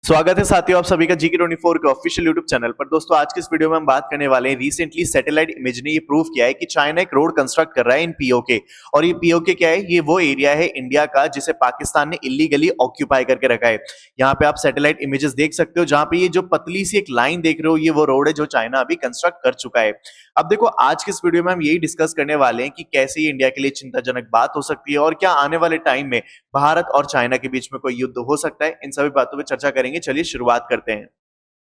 स्वागत है साथियों, आप सभी का GK24 के ऑफिशियल यूट्यूब चैनल पर। दोस्तों, आज के इस वीडियो में हम बात करने वाले हैं, रिसेंटली सैटेलाइट इमेज ने ये प्रूव किया है कि चाइना एक रोड कंस्ट्रक्ट कर रहा है इन पीओके। और ये पीओके क्या है? ये वो एरिया है इंडिया का जिसे पाकिस्तान ने इलीगली ऑक्यूपाई करके रखा है। यहाँ पे आप सैटेलाइट इमेजेस देख सकते हो, जहां पे ये जो पतली सी एक लाइन देख रहे हो, ये वो रोड है जो चाइना अभी कंस्ट्रक्ट कर चुका है। अब देखो, आज के इस वीडियो में हम यही डिस्कस करने वाले हैं कि कैसे ये इंडिया के लिए चिंताजनक बात हो सकती है और क्या आने वाले टाइम में भारत और चाइना के बीच में कोई युद्ध हो सकता है। इन सभी बातों पर चर्चा करेंगे। चलिए शुरुआत करते हैं।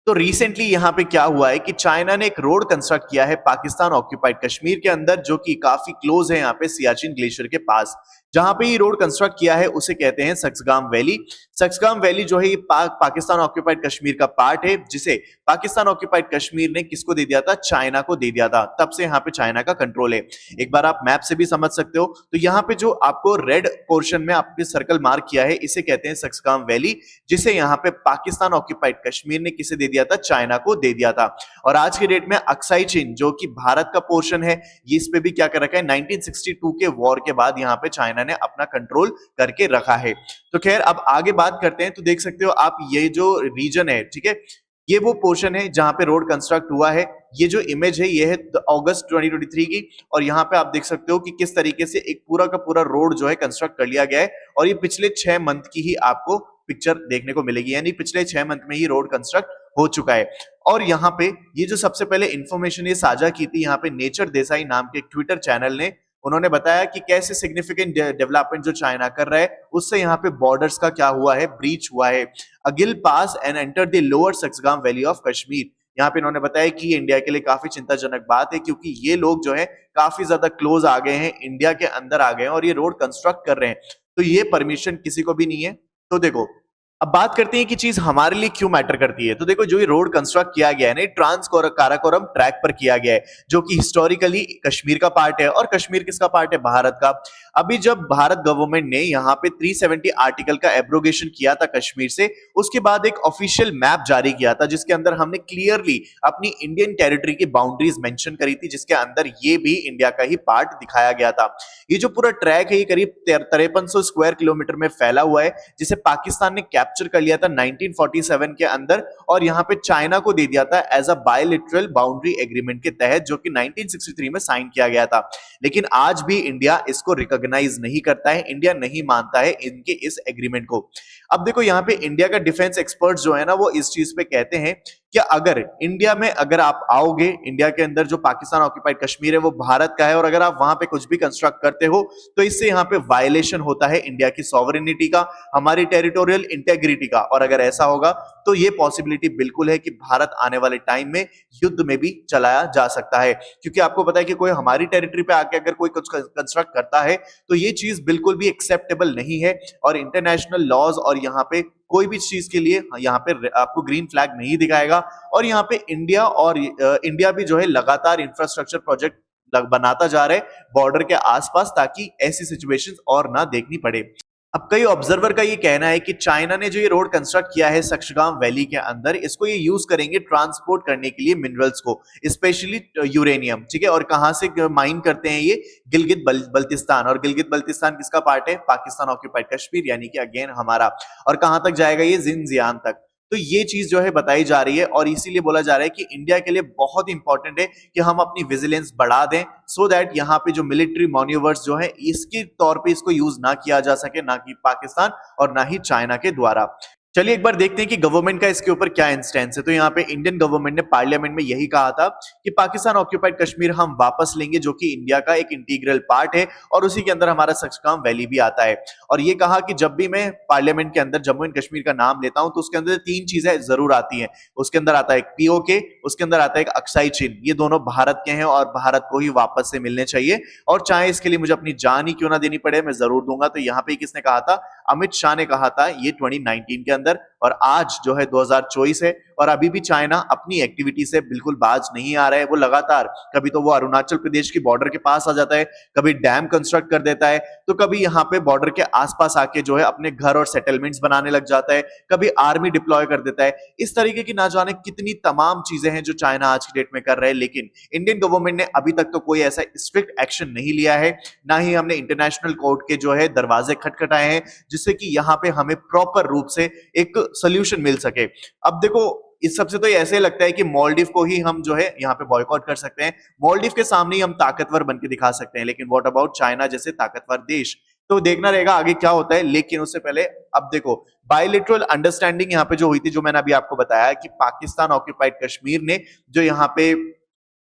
तो रिसेंटली यहां पे क्या हुआ है कि चाइना ने एक रोड कंस्ट्रक्ट किया है पाकिस्तान ऑक्यूपाइड कश्मीर के अंदर, जो कि काफी क्लोज है यहाँ पे सियाचिन ग्लेशियर के पास। जहां पे ये रोड कंस्ट्रक्ट किया है उसे कहते हैं सक्सगाम वैली। सक्सगाम वैली जो है ये पाकिस्तान ऑक्यूपाइड कश्मीर का पार्ट है, जिसे पाकिस्तान ऑक्यूपाइड कश्मीर ने किसको दे दिया था? चाइना को दे दिया था। तब से यहाँ पे चाइना का कंट्रोल है। एक बार आप मैप से भी समझ सकते हो। तो यहाँ पे जो आपको रेड पोर्शन में आपके सर्कल मार्क किया है, इसे कहते हैं सक्सगाम वैली, जिसे यहाँ पे पाकिस्तान ऑक्यूपाइड कश्मीर ने किसे दे दिया था? चाइना को दे दिया था। और आज के डेट में अक्साई चीन, जो कि भारत का पोर्शन है, ये इस पे भी क्या कर रखा है? 1962 के वॉर के बाद यहाँ पे चाइना ने अपना कंट्रोल करके रखा है। तो खैर, अब आगे बात करते हैं। तो देख सकते हो आप, ये जो रीजन है, ठीक है, ये वो पोर्शन है जहां पे रोड कंस्ट्रक्ट हुआ है। ये जो इमेज है ये है अगस्त 2023 की, और यहाँ पे आप देख सकते हो कि किस तरीके से एक पूरा का पूरा रोड जो है कंस्ट्रक्ट कर लिया गया है। और ये पिछले 6 मंथ की ही आपको पिक्चर देखने को मिलेगी, यानी पिछले 6 मंथ में ही रोड कंस्ट्रक्ट हो चुका है। और यहाँ पे ये जो सबसे पहले इंफॉर्मेशन ये साझा की थी यहाँ पे नेचर देसाई नाम के एक ट्विटर चैनल ने, उन्होंने बताया कि कैसे सिग्निफिकेंट डेवलपमेंट जो चाइना कर रहा है उससे यहाँ पे बॉर्डर्स का क्या हुआ है? ब्रीच हुआ है। Aghil pass and enter the lower Shaksgam valley of Kashmir. यहाँ पे इन्होंने बताया कि ये इंडिया के लिए काफी चिंताजनक बात है, क्योंकि ये लोग जो है काफी ज्यादा क्लोज आ गए हैं, इंडिया के अंदर आ गए हैं और ये रोड कंस्ट्रक्ट कर रहे हैं। तो ये परमिशन किसी को भी नहीं है। तो देखो, अब बात करते हैं कि चीज हमारे लिए क्यों मैटर करती है। तो देखो, जो ये रोड कंस्ट्रक्ट किया गया है ना, ट्रांस काराकोरम ट्रैक पर किया गया है, जो कि हिस्टोरिकली कश्मीर का पार्ट है। और कश्मीर किसका पार्ट है? भारत का। अभी जब भारत गवर्नमेंट ने यहाँ पे 370 आर्टिकल का एब्रोगेशन किया था कश्मीर से, उसके बाद एक ऑफिशियल मैप जारी किया था, जिसके अंदर हमने क्लियरली अपनी इंडियन टेरिटरी की बाउंड्रीज मेंशन करी थी, जिसके अंदर ये भी इंडिया का ही पार्ट दिखाया गया था। ये जो पूरा ट्रैक है, ये करीब 5300 स्क्वायर किलोमीटर में फैला हुआ है, जिसे पाकिस्तान ने कैप्चर कर लिया था 1947 के अंदर, और यहाँ पे चाइना को दे दिया था as a bilateral boundary agreement के तहत, जो कि 1963 में साइन किया गया था। लेकिन आज भी इंडिया इसको रिकॉग्नाइज नहीं करता है, इंडिया नहीं मानता है इनके इस एग्रीमेंट को। अब देखो, यहाँ पे इंडिया का डिफेंस एक्सपर्ट्स जो है ना, वो इस चीज पे कहते हैं कि अगर इंडिया में अगर आप आओगे, इंडिया के अंदर जो पाकिस्तान ऑक्यूपाइड कश्मीर है वो भारत का है, और अगर आप वहां पे कुछ भी कंस्ट्रक्ट करते हो तो इससे यहाँ पे वायलेशन होता है इंडिया की सॉवरेनिटी का, हमारी टेरिटोरियल इंटेग्रिटी का। और अगर ऐसा होगा तो ये पॉसिबिलिटी बिल्कुल है कि भारत आने वाले टाइम में युद्ध में भी चलाया जा सकता है। क्योंकि आपको पता है कि कोई हमारी टेरिटरी पे आके अगर कोई कुछ कंस्ट्रक्ट करता है तो ये चीज बिल्कुल भी एक्सेप्टेबल नहीं है, और इंटरनेशनल लॉज और यहाँ पे कोई भी चीज के लिए यहाँ पे आपको ग्रीन फ्लैग नहीं दिखाएगा। और यहाँ पे इंडिया भी जो है लगातार इंफ्रास्ट्रक्चर प्रोजेक्ट बनाता जा रहा है बॉर्डर के आसपास, ताकि ऐसी सिचुएशंस और ना देखनी पड़े। अब कई ऑब्जर्वर का ये कहना है कि चाइना ने जो ये रोड कंस्ट्रक्ट किया है सक्सगाम वैली के अंदर, इसको ये यूज करेंगे ट्रांसपोर्ट करने के लिए मिनरल्स को, स्पेशली यूरेनियम। ठीक है, और कहां से माइन करते हैं ये? गिलगित बल्तिस्तान। और गिलगित बल्तिस्तान किसका पार्ट है? पाकिस्तान ऑक्यूपाइड कश्मीर, यानी कि अगेन हमारा। और कहां तक जाएगा ये? जिनजियांग तक। तो ये चीज जो है बताई जा रही है, और इसीलिए बोला जा रहा है कि इंडिया के लिए बहुत इंपॉर्टेंट है कि हम अपनी विजिलेंस बढ़ा दें, सो दैट यहाँ पे जो मिलिट्री मैन्यूवर्स जो है इसके तौर पे इसको यूज ना किया जा सके, ना कि पाकिस्तान और ना ही चाइना के द्वारा। चलिए एक बार देखते हैं कि गवर्नमेंट का इसके ऊपर क्या इंस्टेंस है। तो यहाँ पे इंडियन गवर्नमेंट ने पार्लियामेंट में यही कहा था कि पाकिस्तान ऑक्यूपाइड कश्मीर हम वापस लेंगे, जो कि इंडिया का एक इंटीग्रल पार्ट है, और उसी के अंदर हमारा सक्सगाम वैली भी आता है। और ये कहा कि जब भी मैं पार्लियामेंट के अंदर जम्मू एंड कश्मीर का नाम लेता हूं तो उसके अंदर 3 चीजें जरूर आती हैं। उसके अंदर आता है एक पीओके, उसके अंदर आता है एक अक्साई चीन। ये दोनों भारत के हैं और भारत को ही वापस से मिलने चाहिए, और चाहे इसके लिए मुझे अपनी जान ही क्यों ना देनी पड़े, मैं जरूर दूंगा। तो यहाँ पे किसने कहा था? अमित शाह ने कहा था ये 2019 के अंदर, और आज जो है 2024 है, और अभी भी चाइना अपनी एक्टिविटी से बिल्कुल बाज नहीं आ रहा है। वो लगातार कभी तो वो अरुणाचल प्रदेश की बॉर्डर के पास आ जाता है, कभी डैम कंस्ट्रक्ट कर देता है, तो कभी यहाँ पे बॉर्डर के आसपास आके जो है अपने घर और सेटलमेंट्स बनाने लग जाता है, कभी आर्मी डिप्लॉय कर देता है। इस तरीके की ना जाने कितनी तमाम चीजें हैं जो चाइना आज की डेट में कर रहा है, लेकिन इंडियन गवर्नमेंट ने अभी तक तो कोई ऐसा स्ट्रिक्ट एक्शन नहीं लिया है, ना ही हमने इंटरनेशनल कोर्ट के जो है दरवाजे खटखटाए हैं जिससे कि यहाँ पे हमें प्रॉपर रूप से एक सोल्यूशन मिल सके। अब देखो, इस सबसे तो ऐसे लगता है कि मालदीव को ही हम जो है यहाँ पे बॉयकॉट कर सकते हैं, मालदीव के सामने ही हम ताकतवर बन के दिखा सकते हैं, लेकिन व्हाट अबाउट चाइना जैसे ताकतवर देश? तो देखना रहेगा आगे क्या होता है। लेकिन उससे पहले अब देखो, बायलैटरल अंडरस्टैंडिंग यहाँ पे जो हुई थी, जो मैंने अभी आपको बताया कि पाकिस्तान ऑक्यूपाइड कश्मीर ने जो यहाँ पे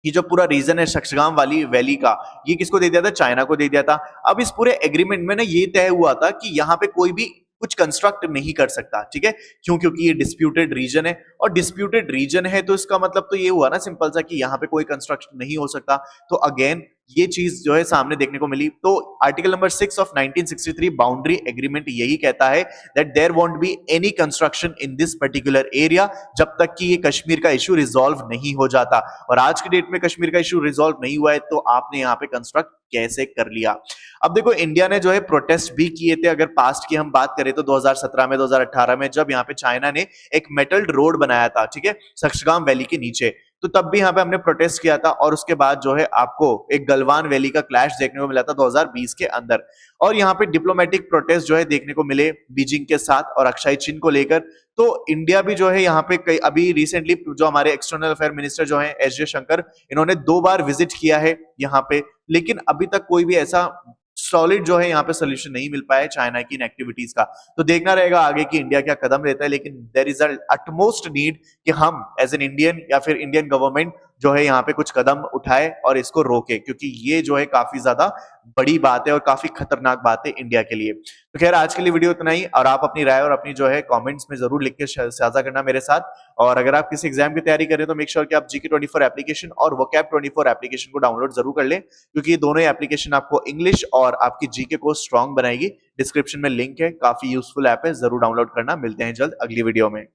ये जो पूरा रीजन है शक्सगाम वाली वैली का, ये किसको दे दिया था? चाइना को दे दिया था। अब इस पूरे एग्रीमेंट में ना ये तय हुआ था कि यहाँ पे कोई भी कुछ कंस्ट्रक्ट नहीं कर सकता, ठीक है? क्यों? क्योंकि ये डिस्प्यूटेड रीजन है, और डिस्प्यूटेड रीजन है तो इसका मतलब तो ये हुआ ना सिंपल सा कि यहाँ पे कोई कंस्ट्रक्शन नहीं हो सकता। तो अगेन ये चीज जो है सामने देखने को मिली। तो article number 6 of 1963 boundary agreement यही कहता है that there won't be any construction in this particular area जब तक कि ये कश्मीर का इशू रिजॉल्व नहीं हो जाता। और आज की डेट में कश्मीर का इशू रिजॉल्व नहीं हुआ है, तो आपने यहाँ पे कंस्ट्रक्ट कैसे कर लिया? अब देखो, इंडिया ने जो है प्रोटेस्ट भी किए थे। अगर पास्ट की हम बात करें तो 2017 में, 2018 में, जब यहाँ पे चाइना ने एक मेटल्ड रोड बनाया था, ठीक है, शक्सगाम वैली के नीचे, तो तब भी यहाँ पे हमने प्रोटेस्ट किया था। और उसके बाद जो है आपको एक गलवान वैली का क्लैश देखने को मिला था 2020 के अंदर। और यहाँ पे डिप्लोमेटिक प्रोटेस्ट जो है देखने को मिले बीजिंग के साथ और अक्षय चिन को लेकर। तो इंडिया भी जो है यहाँ पे कई अभी रिसेंटली जो हमारे एक्सटर्नल अफेयर मिनिस्टर जो है एस जयशंकर, इन्होंने 2 बार विजिट किया है यहाँ पे, लेकिन अभी तक कोई भी ऐसा सॉलिड जो है यहाँ पे सोल्यूशन नहीं मिल पाया चाइना की इन एक्टिविटीज का। तो देखना रहेगा आगे कि इंडिया क्या कदम लेता है, लेकिन देयर इज अटमोस्ट नीड कि हम एज एन इंडियन या फिर इंडियन गवर्नमेंट जो है यहाँ पे कुछ कदम उठाए और इसको रोके, क्योंकि ये जो है काफी ज्यादा बड़ी बात है और काफी खतरनाक बात है इंडिया के लिए। तो खैर, आज के लिए वीडियो इतना ही, और आप अपनी राय और अपनी जो है कमेंट्स में जरूर लिख के साझा करना मेरे साथ। और अगर आप किसी एग्जाम की तैयारी करें तो मेक श्योर कि आप GK24 एप्लीकेशन और वोकैब 24 एप्लीकेशन को डाउनलोड जरूर कर लें, क्योंकि ये दोनों एप्लीकेशन आपको इंग्लिश और आपकी जीके को स्ट्रांग बनाएगी। डिस्क्रिप्शन में लिंक है, काफी यूजफुल ऐप है, जरूर डाउनलोड करना। मिलते हैं जल्द अगली वीडियो में।